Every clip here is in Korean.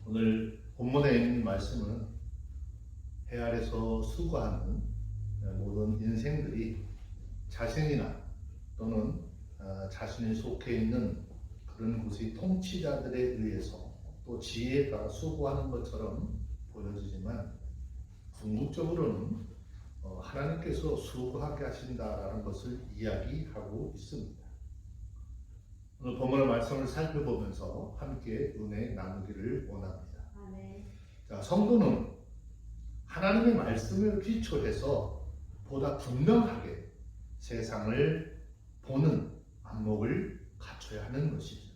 오늘 본문에 있는 말씀은 해 아래서 수고하는 모든 인생들이 자신이나 또는 자신이 속해 있는 그런 곳의 통치자들에 의해서 또 지혜가 수고하는 것처럼 보여지지만 궁극적으로는 하나님께서 수고하게 하신다라는 것을 이야기하고 있습니다. 오늘 본문의 말씀을 살펴보면서 함께 은혜 나누기를 원합니다. 자, 성도는 하나님의 말씀을 기초해서 보다 분명하게 세상을 보는 안목을 갖춰야 하는 것이죠.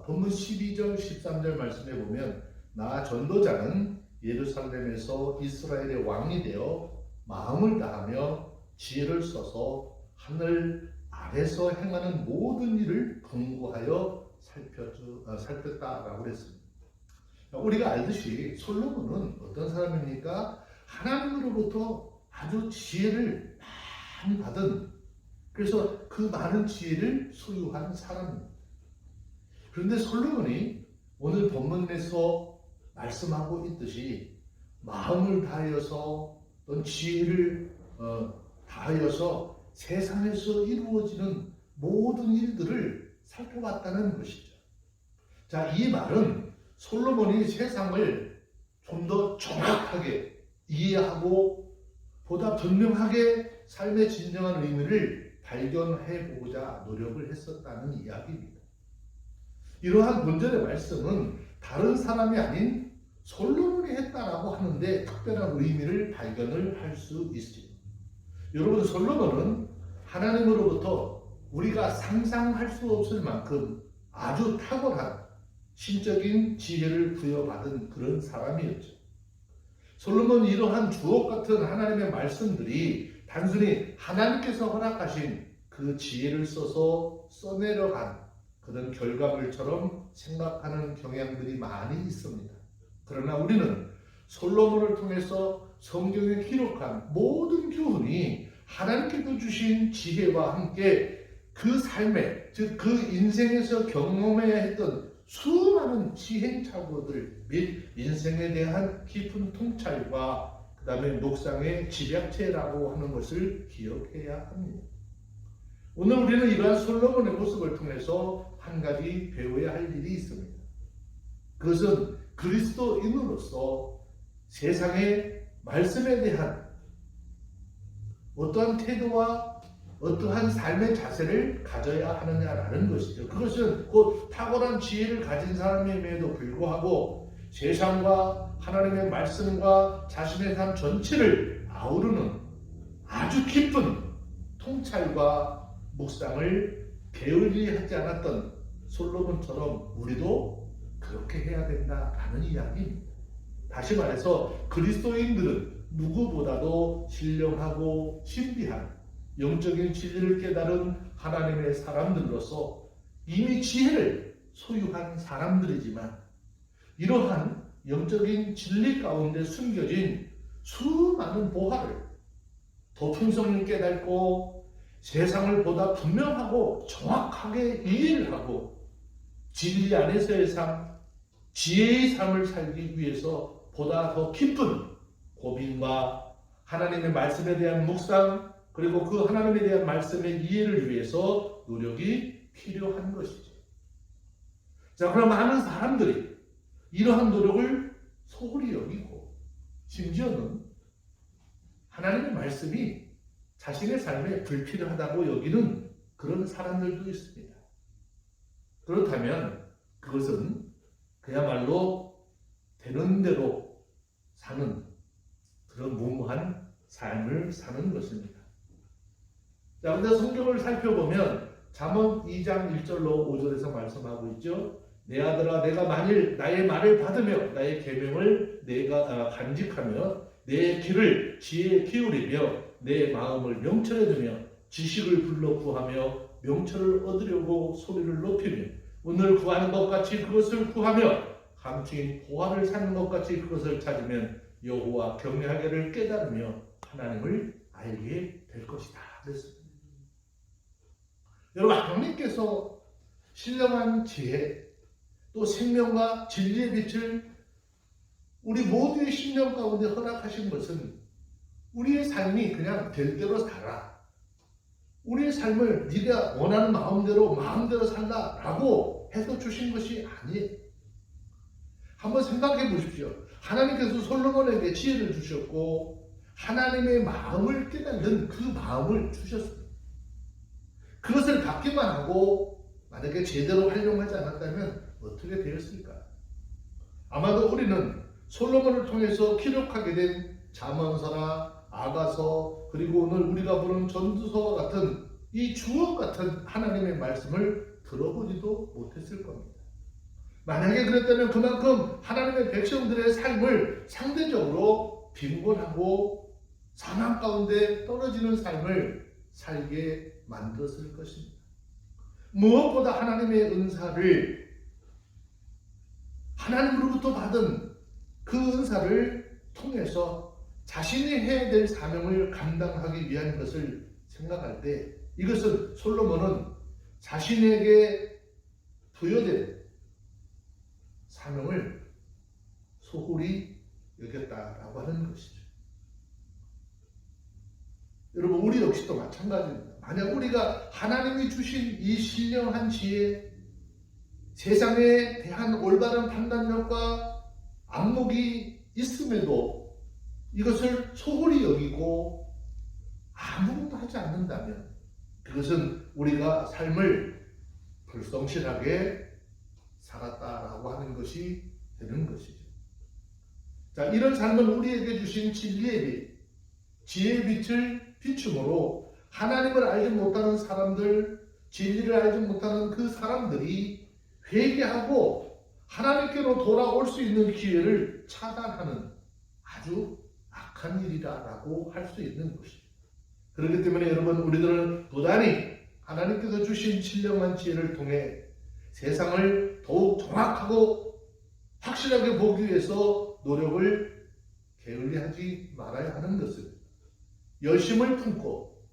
본문 12절 13절 말씀에 보면 나 전도자는 예루살렘에서 이스라엘의 왕이 되어 마음을 다하며 지혜를 써서 하늘 아래서 행하는 모든 일을 궁구하여 살폈다라고 했습니다. 우리가 알듯이 솔로몬은 어떤 사람입니까? 하나님으로부터 아주 지혜를 많이 받은, 그래서 그 많은 지혜를 소유한 사람입니다. 그런데 솔로몬이 오늘 본문에서 말씀하고 있듯이 마음을 다하여서 또는 지혜를 다하여서 세상에서 이루어지는 모든 일들을 살펴봤다는 것이죠. 자, 이 말은 솔로몬이 세상을 좀 더 정확하게 이해하고 보다 분명하게 삶의 진정한 의미를 발견해 보고자 노력을 했었다는 이야기입니다. 이러한 본절의 말씀은 다른 사람이 아닌 솔로몬이 했다라고 하는데 특별한 의미를 발견을 할 수 있습니다. 여러분, 솔로몬은 하나님으로부터 우리가 상상할 수 없을 만큼 아주 탁월한 신적인 지혜를 부여받은 그런 사람이었죠. 솔로몬이 이러한 주옥 같은 하나님의 말씀들이 단순히 하나님께서 허락하신 그 지혜를 써서 써내려간 그런 결과물처럼 생각하는 경향들이 많이 있습니다. 그러나 우리는 솔로몬을 통해서 성경에 기록한 모든 교훈이 하나님께서 주신 지혜와 함께 그 삶에, 즉 그 인생에서 경험해야 했던 수많은 시행착오들 및 인생에 대한 깊은 통찰과 그 다음에 묵상의 집약체라고 하는 것을 기억해야 합니다. 오늘 우리는 이러한 솔로몬의 모습을 통해서 한 가지 배워야 할 일이 있습니다. 그것은 그리스도인으로서 세상의 말씀에 대한 어떠한 태도와 어떠한 삶의 자세를 가져야 하느냐라는 것이죠. 그것은 곧 탁월한 지혜를 가진 사람임에도 불구하고 세상과 하나님의 말씀과 자신의 삶 전체를 아우르는 아주 깊은 통찰과 묵상을 게을리하지 않았던 솔로몬처럼 우리도 그렇게 해야 된다라는 이야기입니다. 다시 말해서 그리스도인들은 누구보다도 신령하고 신비한 영적인 진리를 깨달은 하나님의 사람들로서 이미 지혜를 소유한 사람들이지만 이러한 영적인 진리 가운데 숨겨진 수많은 보화를 더 풍성히 깨닫고 세상을 보다 분명하고 정확하게 이해를 하고 진리 안에서의 삶, 지혜의 삶을 살기 위해서 보다 더 깊은 고민과 하나님의 말씀에 대한 묵상, 그리고 그 하나님에 대한 말씀의 이해를 위해서 노력이 필요한 것이죠. 자, 그럼 많은 사람들이 이러한 노력을 소홀히 여기고 심지어는 하나님의 말씀이 자신의 삶에 불필요하다고 여기는 그런 사람들도 있습니다. 그렇다면 그것은 그야말로 되는 대로 사는 그런 무모한 삶을 사는 것입니다. 자, 근데 성경을 살펴보면 잠언 2장 1절로 5절에서 말씀하고 있죠. 내 아들아, 내가 만일 나의 말을 받으며 나의 계명을 내가 간직하며 내 길을 지혜에 기울이며 내 마음을 명철에 두며 지식을 불러 구하며 명철을 얻으려고 소리를 높이며 오늘 구하는 것 같이 그것을 구하며 감추인 보화를 찾는 것 같이 그것을 찾으면 여호와 경외하기를 깨달으며 하나님을 알게 될 것이다. 그랬습니다. 여러분, 하나님께서 신령한 지혜 또 생명과 진리의 빛을 우리 모두의 심령 가운데 허락하신 것은 우리의 삶이 그냥 될 대로 살아. 우리의 삶을 네가 원하는 마음대로 살라라고 해서 주신 것이 아니에요. 한번 생각해 보십시오. 하나님께서 솔로몬에게 지혜를 주셨고 하나님의 마음을 깨닫는 그 마음을 주셨어요. 그것을 갖기만 하고 만약에 제대로 활용하지 않았다면 어떻게 되었을까? 아마도 우리는 솔로몬을 통해서 기록하게 된 잠언서나 아가서 그리고 오늘 우리가 부르는 전두서와 같은 이 주옥 같은 하나님의 말씀을 들어보지도 못했을 겁니다. 만약에 그랬다면 그만큼 하나님의 백성들의 삶을 상대적으로 빈곤하고 사망 가운데 떨어지는 삶을 살게 만들었을 것입니다. 무엇보다 하나님의 은사를 하나님으로부터 받은 그 은사를 통해서 자신이 해야 될 사명을 감당하기 위한 것을 생각할 때 이것은 솔로몬은 자신에게 부여된 사명을 소홀히 여겼다라고 하는 것이죠. 여러분 우리 역시도 마찬가지입니다. 만약 우리가 하나님이 주신 이 신령한 지혜, 세상에 대한 올바른 판단력과 안목이 있음에도 이것을 소홀히 여기고 아무것도 하지 않는다면 그것은 우리가 삶을 불성실하게 살았다라고 하는 것이 되는 것이죠. 자, 이런 삶은 우리에게 주신 진리의 빛, 지혜의 빛을 비춤으로 하나님을 알지 못하는 사람들, 진리를 알지 못하는 그 사람들이 회개하고 하나님께로 돌아올 수 있는 기회를 차단하는 아주 악한 일이라고 할 수 있는 것이죠. 그렇기 때문에 여러분 우리들은 부단히 하나님께서 주신 신령한 지혜를 통해 세상을 더욱 정확하고 확실하게 보기 위해서 노력을 게을리하지 말아야 하는 것을 열심을 품고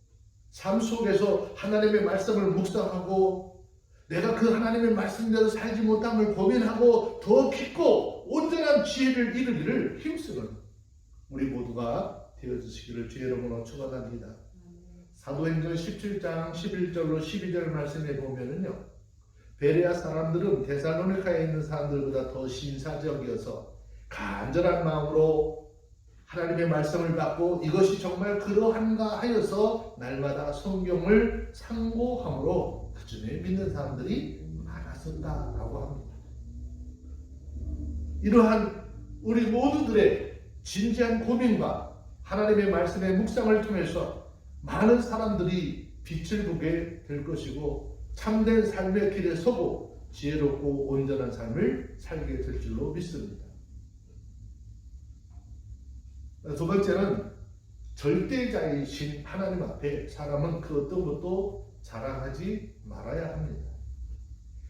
삶 속에서 하나님의 말씀을 묵상하고 내가 그 하나님의 말씀대로 살지 못함을 고민하고 더 깊고 온전한 지혜를 이루기를 힘쓰는 우리 모두가 되어주시기를 주의 이름으로 축원합니다. 사도행전 17장 11절로 12절 말씀에 보면은요, 베레아 사람들은 데살로니카에 있는 사람들보다 더 신사적이어서 간절한 마음으로 하나님의 말씀을 받고 이것이 정말 그러한가 하여서 날마다 성경을 상고함으로 그 중에 믿는 사람들이 많았었다라고 합니다. 이러한 우리 모두들의 진지한 고민과 하나님의 말씀의 묵상을 통해서 많은 사람들이 빛을 보게 될 것이고 참된 삶의 길에 서고 지혜롭고 온전한 삶을 살게 될 줄로 믿습니다. 두 번째는 절대자이신 하나님 앞에 사람은 그 어떤 것도 자랑하지 말아야 합니다.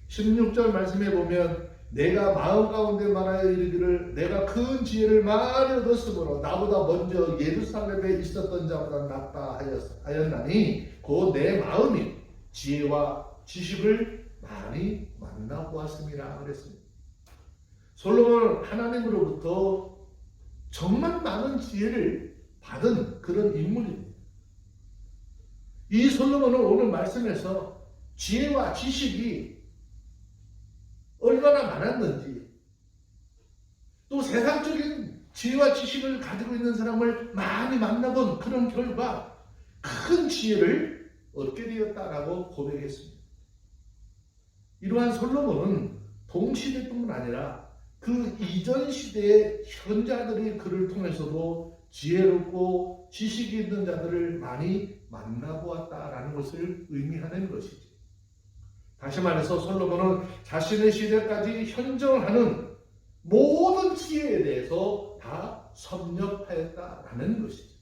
16절 말씀에 보면 내가 마음 가운데 말하여 이르기를 내가 큰 지혜를 많이 얻었으므로 나보다 먼저 예루살렘에 있었던 자보다 낫다 하였나니 곧 내 마음이 지혜와 지식을 많이 만나보았습니다 그랬습니다. 솔로몬은 하나님으로부터 정말 많은 지혜를 받은 그런 인물입니다. 이 솔로몬은 오늘 말씀에서 지혜와 지식이 얼마나 많았는지 또 세상적인 지혜와 지식을 가지고 있는 사람을 많이 만나본 그런 결과 큰 지혜를 얻게 되었다라고 고백했습니다. 이러한 솔로몬은 동시대뿐만 아니라 그 이전 시대의 현자들이 그를 통해서도 지혜롭고 지식이 있는 자들을 많이 만나보았다라는 것을 의미하는 것이죠. 다시 말해서 솔로몬은 자신의 시대까지 현존하는 모든 지혜에 대해서 다 섭렵하였다라는 것이죠.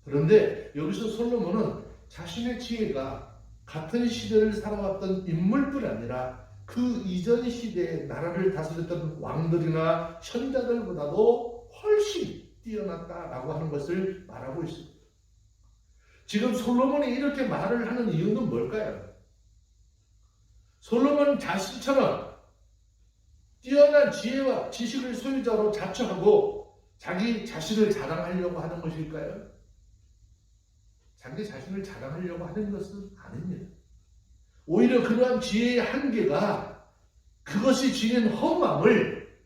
그런데 여기서 솔로몬은 자신의 지혜가 같은 시대를 살아왔던 인물뿐 아니라 그 이전 시대의 나라를 다스렸던 왕들이나 현자들보다도 훨씬 뛰어났다라고 하는 것을 말하고 있습니다. 지금 솔로몬이 이렇게 말을 하는 이유는 뭘까요? 솔로몬 자신처럼 뛰어난 지혜와 지식을 소유자로 자처하고 자기 자신을 자랑하려고 하는 것일까요? 자기 자신을 자랑하려고 하는 것은 아닙니다. 오히려 그러한 지혜의 한계가 그것이 지닌 허망을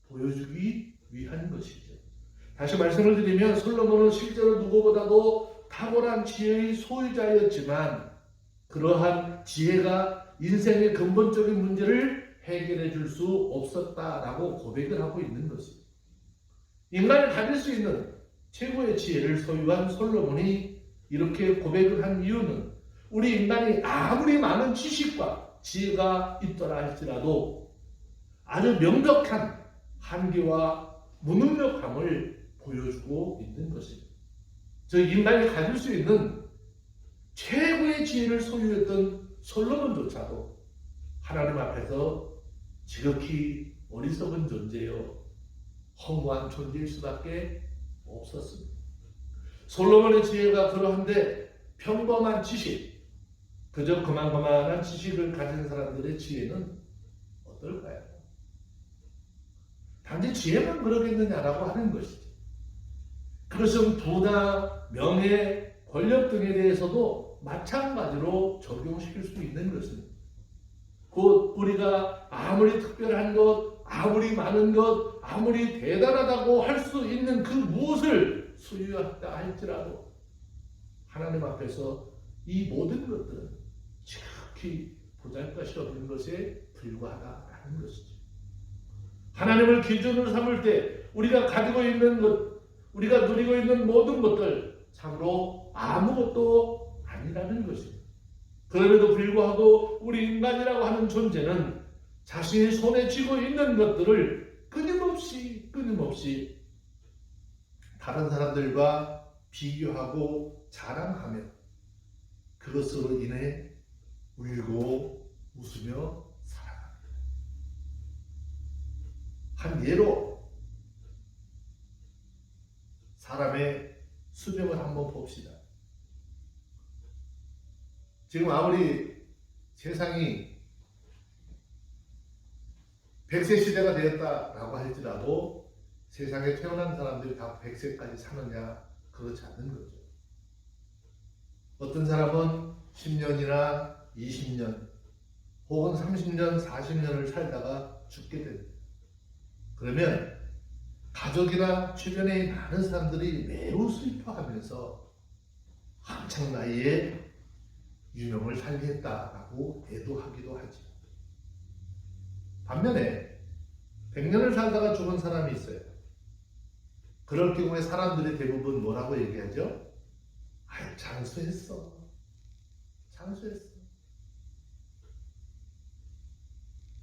보여주기 위한 것이죠. 다시 말씀을 드리면 솔로몬은 실제로 누구보다도 탁월한 지혜의 소유자였지만 그러한 지혜가 인생의 근본적인 문제를 해결해 줄 수 없었다라고 고백을 하고 있는 것입니다. 인간이 가질 수 있는 최고의 지혜를 소유한 솔로몬이 이렇게 고백을 한 이유는 우리 인간이 아무리 많은 지식과 지혜가 있더라 할지라도 아주 명백한 한계와 무능력함을 보여주고 있는 것입니다. 즉 인간이 가질 수 있는 최고의 지혜를 소유했던 솔로몬조차도 하나님 앞에서 지극히 어리석은 존재요 허무한 존재일 수밖에 없었습니다. 솔로몬의 지혜가 그러한데 평범한 지식, 그저 그만한 지식을 가진 사람들의 지혜는 어떨까요? 단지 지혜만 그러겠느냐라고 하는 것이죠. 그것은 부나 명예, 권력 등에 대해서도 마찬가지로 적용시킬 수 있는 것입니다. 곧 우리가 아무리 특별한 것, 아무리 많은 것, 아무리 대단하다고 할 수 있는 그 무엇을 소유했다 할지라도 하나님 앞에서 이 모든 것들은 지극히 보잘것이 없는 것에 불과하다라는 것이죠. 하나님을 기준으로 삼을 때 우리가 가지고 있는 것, 우리가 누리고 있는 모든 것들 참으로 아무것도 아니라는 것입니다. 그럼에도 불구하고 우리 인간이라고 하는 존재는 자신이 손에 쥐고 있는 것들을 끊임없이 다른 사람들과 비교하고 자랑하며 그것으로 인해 울고 웃으며 살아갑니다. 한 예로 사람의 수명을 한번 봅시다. 지금 아무리 세상이 100세 시대가 되었다라고 할지라도 세상에 태어난 사람들이 다 100세까지 사느냐? 그렇지 않는 거죠. 어떤 사람은 10년이나 20년 혹은 30년, 40년을 살다가 죽게 됩니다. 그러면 가족이나 주변에 많은 사람들이 매우 슬퍼하면서 한창 나이에 유명을 살게 했다라고 애도하기도 하죠. 반면에 100년을 살다가 죽은 사람이 있어요. 그럴 경우에 사람들이 대부분 뭐라고 얘기하죠? 아유, 장수했어.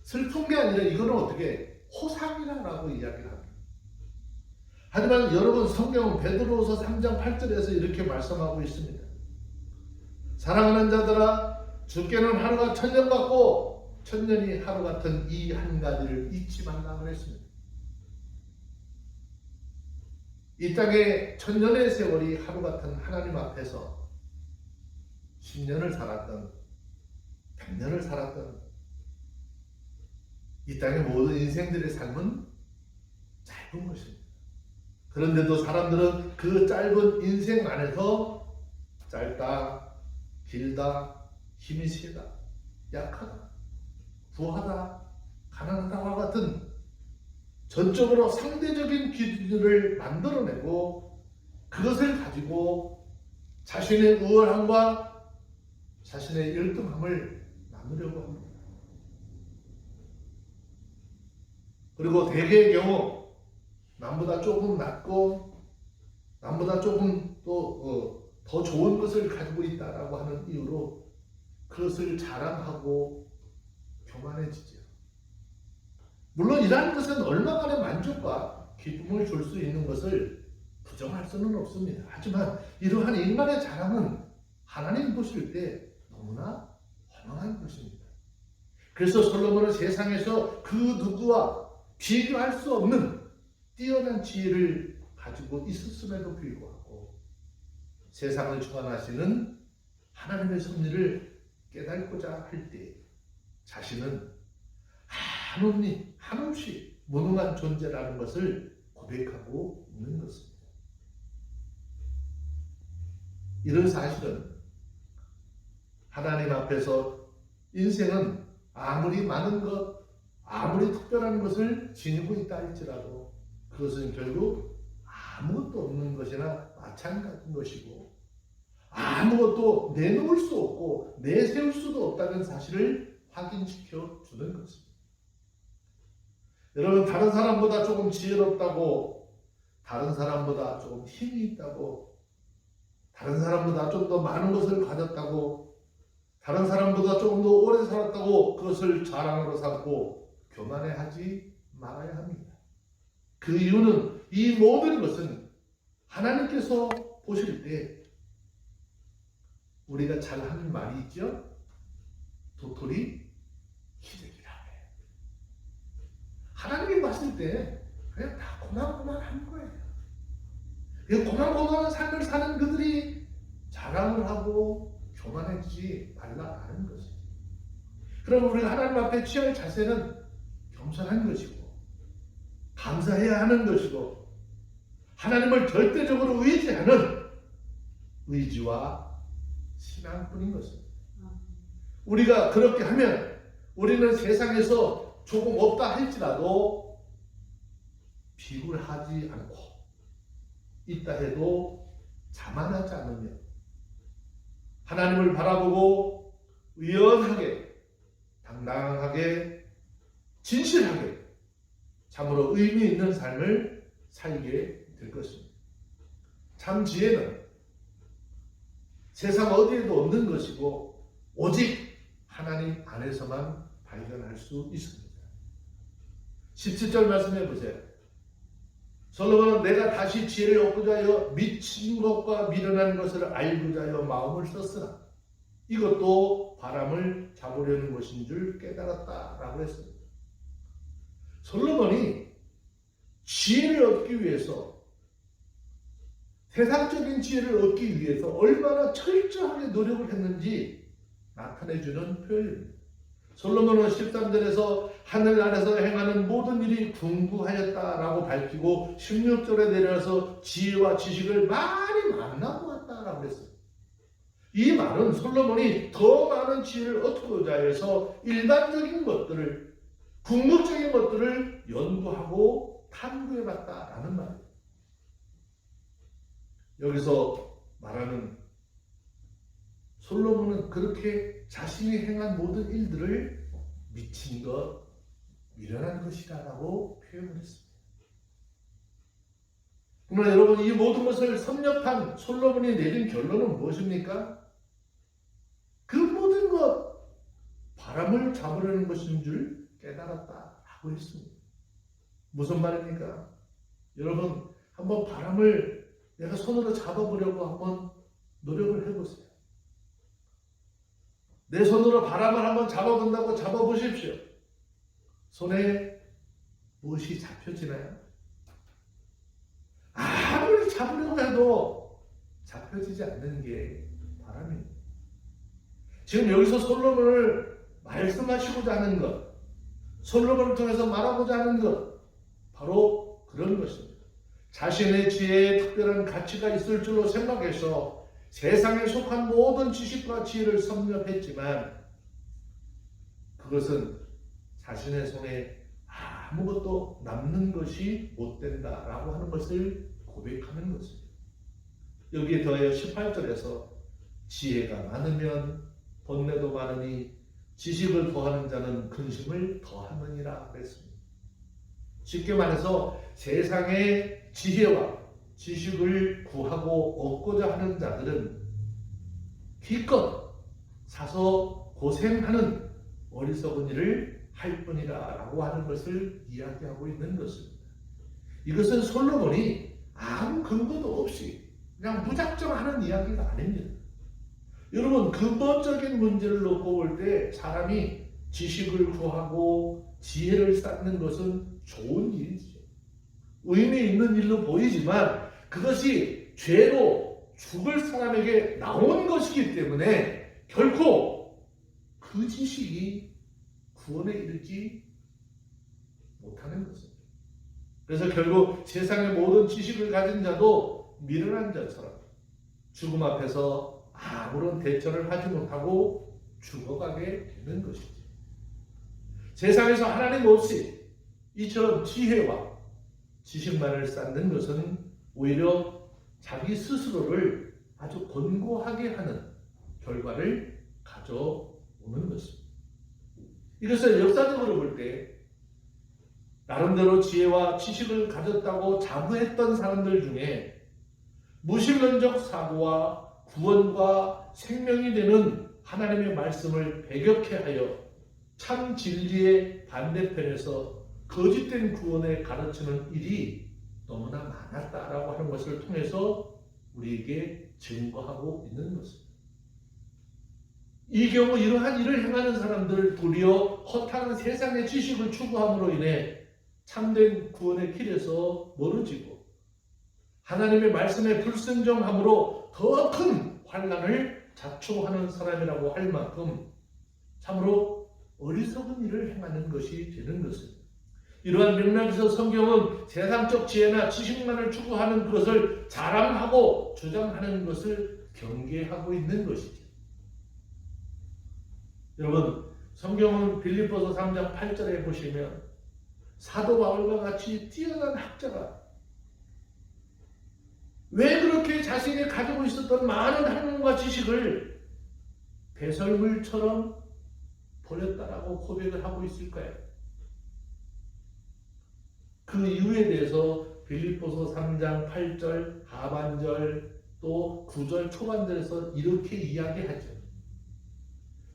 슬픈 게 아니라 이거는 어떻게 호상이라고 이야기를 합니다. 하지만 여러분 성경은 베드로후서 3장 8절에서 이렇게 말씀하고 있습니다. 사랑하는 자들아 주께는 하루가 천년 같고 천년이 하루 같은 이 한 가지를 잊지 말라 그랬습니다. 이 땅에 천년의 세월이 하루 같은 하나님 앞에서 10년을 살았던 100년을 살았던 이 땅의 모든 인생들의 삶은 짧은 것입니다. 그런데도 사람들은 그 짧은 인생 안에서 짧다, 길다, 힘이 세다, 약하다, 부하다, 가난하다와 같은 전적으로 상대적인 기준을 만들어내고 그것을 가지고 자신의 우월함과 자신의 열등함을 나누려고 합니다. 그리고 대개의 경우 남보다 조금 낫고 남보다 조금 또 더 좋은 것을 가지고 있다라고 하는 이유로 그것을 자랑하고 교만해지죠. 물론 이러한 것은 얼마간의 만족과 기쁨을 줄 수 있는 것을 부정할 수는 없습니다. 하지만 이러한 인간의 자랑은 하나님 보실 때 너무나 허망한 것입니다. 그래서 솔로몬은 세상에서 그 누구와 비교할 수 없는 뛰어난 지혜를 가지고 있었음에도 불구하고 세상을 주관하시는 하나님의 섭리를 깨닫고자 할 때 자신은 한없이 무능한 존재라는 것을 고백하고 있는 것입니다. 이런 사실은 하나님 앞에서 인생은 아무리 많은 것, 아무리 특별한 것을 지니고 있다 할지라도 그것은 결국 아무것도 없는 것이나 마찬가지인 것이고 아무것도 내놓을 수 없고 내세울 수도 없다는 사실을 확인시켜 주는 것입니다. 여러분, 다른 사람보다 조금 지혜롭다고, 다른 사람보다 조금 힘이 있다고, 다른 사람보다 좀 더 많은 것을 가졌다고, 다른 사람보다 조금 더 오래 살았다고 그것을 자랑으로 삼고 교만해하지 말아야 합니다. 그 이유는 이 모든 것은 하나님께서 보실 때 우리가 잘 하는 말이 있죠? 도토리 기대기라고 해요. 하나님이 봤을 때 그냥 다 고만고만한 거예요. 그 고만고만한 삶을 사는 그들이 자랑을 하고 교만해지지 말라는 것이죠. 그럼 우리가 하나님 앞에 취할 자세는 겸손한 것이고 감사해야 하는 것이고 하나님을 절대적으로 의지하는 의지와 신앙뿐인 것입니다. 우리가 그렇게 하면 우리는 세상에서 조금 없다 할지라도 비굴하지 않고 있다 해도 자만하지 않으며 하나님을 바라보고 의연하게 당당하게 진실하게 참으로 의미 있는 삶을 살게 될 것입니다. 참 지혜는 세상 어디에도 없는 것이고 오직 하나님 안에서만 발견할 수 있습니다. 17절 말씀해 보세요. 솔로몬은 내가 다시 지혜를 얻고자 하여 미친 것과 미련한 것을 알고자 하여 마음을 썼으나 이것도 바람을 잡으려는 것인 줄 깨달았다라고 했습니다. 솔로몬이 지혜를 얻기 위해서 세상적인 지혜를 얻기 위해서 얼마나 철저하게 노력을 했는지 나타내주는 표현입니다. 솔로몬은 13절에서 하늘 아래서 행하는 모든 일이 궁구하였다라고 밝히고 16절에 내려서 지혜와 지식을 많이 만나보았다라고 했어요. 이 말은 솔로몬이 더 많은 지혜를 얻고자 해서 일반적인 것들을 궁극적인 것들을 연구하고 탐구해봤다라는 말이에요. 여기서 말하는 솔로몬은 그렇게 자신이 행한 모든 일들을 미친 것, 미련한 것이라고 표현을 했습니다. 그러나 여러분, 이 모든 것을 섭렵한 솔로몬이 내린 결론은 무엇입니까? 그 모든 것 바람을 잡으려는 것인 줄 깨달았다라고 했습니다. 무슨 말입니까? 여러분, 한번 바람을 내가 손으로 잡아보려고 한번 노력을 해보세요. 내 손으로 바람을 한번 잡아본다고 잡아보십시오. 손에 무엇이 잡혀지나요? 아무리 잡으려고 해도 잡혀지지 않는 게 바람입니다. 지금 여기서 솔로몬을 말씀하시고자 하는 것, 솔로몬을 통해서 말하고자 하는 것, 바로 그런 것입니다. 자신의 지혜에 특별한 가치가 있을 줄로 생각해서 세상에 속한 모든 지식과 지혜를 섭렵했지만 그것은 자신의 손에 아무것도 남는 것이 못 된다라고 하는 것을 고백하는 것입니다. 여기에 더하여 18절에서 지혜가 많으면 번뇌도 많으니 지식을 더하는 자는 근심을 더하느니라 그랬습니다. 쉽게 말해서 세상의 지혜와 지식을 구하고 얻고자 하는 자들은 기껏 사서 고생하는 어리석은 일을 할 뿐이라 라고 하는 것을 이야기하고 있는 것입니다. 이것은 솔로몬이 아무 근거도 없이 그냥 무작정 하는 이야기가 아닙니다. 여러분, 근본적인 문제를 놓고 볼 때 사람이 지식을 구하고 지혜를 쌓는 것은 좋은 일이죠. 의미 있는 일로 보이지만 그것이 죄로 죽을 사람에게 나온 것이기 때문에 결코 그 지식이 구원에 이르지 못하는 것입니다. 그래서 결국 세상의 모든 지식을 가진 자도 미련한 자처럼 죽음 앞에서 아무런 대처를 하지 못하고 죽어가게 되는 것이죠. 세상에서 하나님 없이 이처럼 지혜와 지식만을 쌓는 것은 오히려 자기 스스로를 아주 곤고하게 하는 결과를 가져오는 것입니다. 이것을 역사적으로 볼 때 나름대로 지혜와 지식을 가졌다고 자부했던 사람들 중에 무신론적 사고와 구원과 생명이 되는 하나님의 말씀을 배격해 하여 참 진리의 반대편에서 거짓된 구원에 가르치는 일이 너무나 많았다라고 하는 것을 통해서 우리에게 증거하고 있는 것입니다. 이 경우 이러한 일을 행하는 사람들 도리어 허탄한 세상의 지식을 추구함으로 인해 참된 구원의 길에서 멀어지고 하나님의 말씀에 불순종함으로 더 큰 환난을 자초하는 사람이라고 할 만큼 참으로 어리석은 일을 행하는 것이 되는 것입니다. 이러한 맥락에서 성경은 세상적 지혜나 지식만을 추구하는 것을 자랑하고 주장하는 것을 경계하고 있는 것이죠. 여러분, 성경은 빌립보서 3장 8절에 보시면 사도 바울과 같이 뛰어난 학자가 왜 그렇게 자신이 가지고 있었던 많은 학문과 지식을 배설물처럼 버렸다라고 고백을 하고 있을까요? 그 이유에 대해서 빌립보서 3장 8절 하반절 또 9절 초반절에서 이렇게 이야기하죠.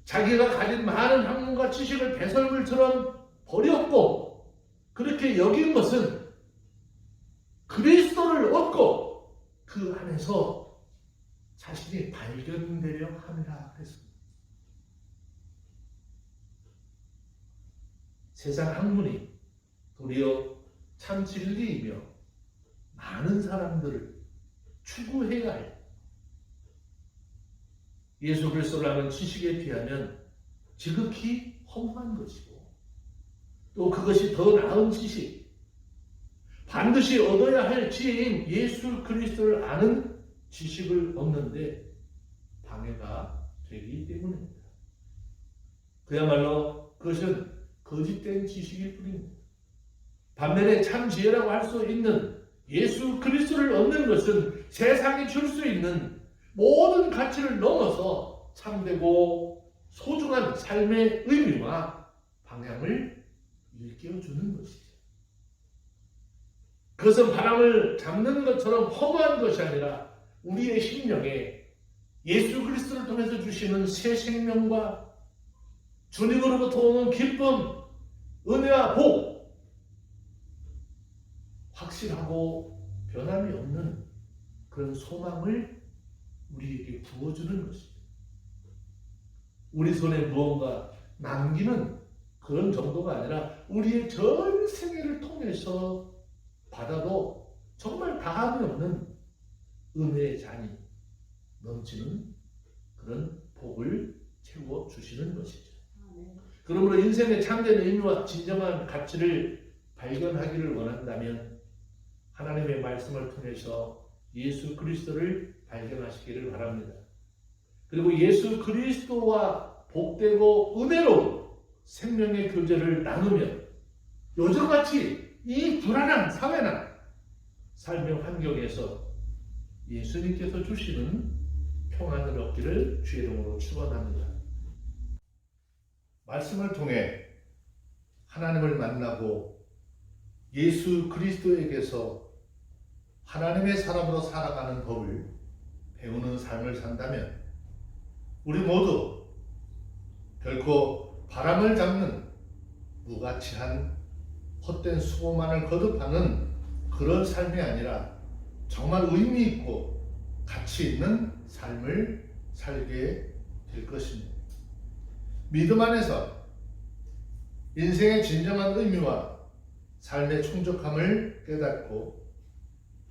자기가 가진 많은 학문과 지식을 배설물처럼 버렸고 그렇게 여긴 것은 그리스도를 얻고 그 안에서 자신이 발견되려 함이라 했습니다. 세상 학문이 도리어 참 진리이며 많은 사람들을 추구해야 할 예수 그리스도를 아는 지식에 비하면 지극히 허무한 것이고 또 그것이 더 나은 지식, 반드시 얻어야 할 지혜인 예수 그리스도를 아는 지식을 얻는데 방해가 되기 때문입니다. 그야말로 그것은 거짓된 지식일 뿐입니다. 반면에 참 지혜라고 할 수 있는 예수 그리스도를 얻는 것은 세상이 줄 수 있는 모든 가치를 넘어서 참되고 소중한 삶의 의미와 방향을 일깨워주는 것이죠. 그것은 바람을 잡는 것처럼 허무한 것이 아니라 우리의 심령에 예수 그리스도를 통해서 주시는 새 생명과 주님으로부터 오는 기쁨, 은혜와 복, 확실하고 변함이 없는 그런 소망을 우리에게 부어주는 것입니다. 우리 손에 무언가 남기는 그런 정도가 아니라 우리의 전 생애를 통해서 받아도 정말 다함이 없는 은혜의 잔이 넘치는 그런 복을 채워주시는 것이죠. 그러므로 인생의 참된 의미와 진정한 가치를 발견하기를 원한다면 하나님의 말씀을 통해서 예수 그리스도를 발견하시기를 바랍니다. 그리고 예수 그리스도와 복되고 은혜로운 생명의 교제를 나누면 요즘같이 이 불안한 사회나 삶의 환경에서 예수님께서 주시는 평안을 얻기를 주의 이름으로 축원합니다. 말씀을 통해 하나님을 만나고 예수 그리스도에게서 하나님의 사람으로 살아가는 법을 배우는 삶을 산다면 우리 모두 결코 바람을 잡는 무가치한 헛된 수고만을 거듭하는 그런 삶이 아니라 정말 의미 있고 가치 있는 삶을 살게 될 것입니다. 믿음 안에서 인생의 진정한 의미와 삶의 충족함을 깨닫고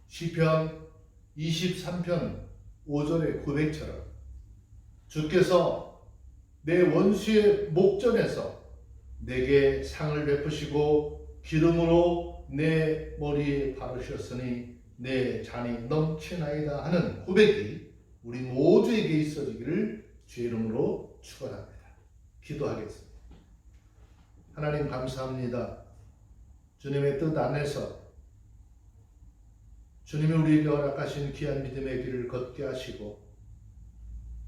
시편 23편 5절의 고백처럼 주께서 내 원수의 목전에서 내게 상을 베푸시고 기름으로 내 머리에 바르셨으니 내 잔이 넘치나이다 하는 고백이 우리 모두에게 있어지기를 주의 이름으로 축원합니다. 기도하겠습니다. 하나님 감사합니다. 주님의 뜻 안에서 주님이 우리에게 허락하신 귀한 믿음의 길을 걷게 하시고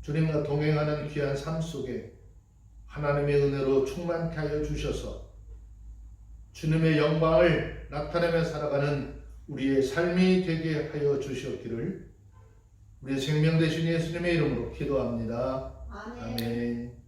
주님과 동행하는 귀한 삶 속에 하나님의 은혜로 충만케 하여 주셔서 주님의 영광을 나타내며 살아가는 우리의 삶이 되게 하여 주셨기를 우리의 생명 되신 예수님의 이름으로 기도합니다. 아멘. 아멘.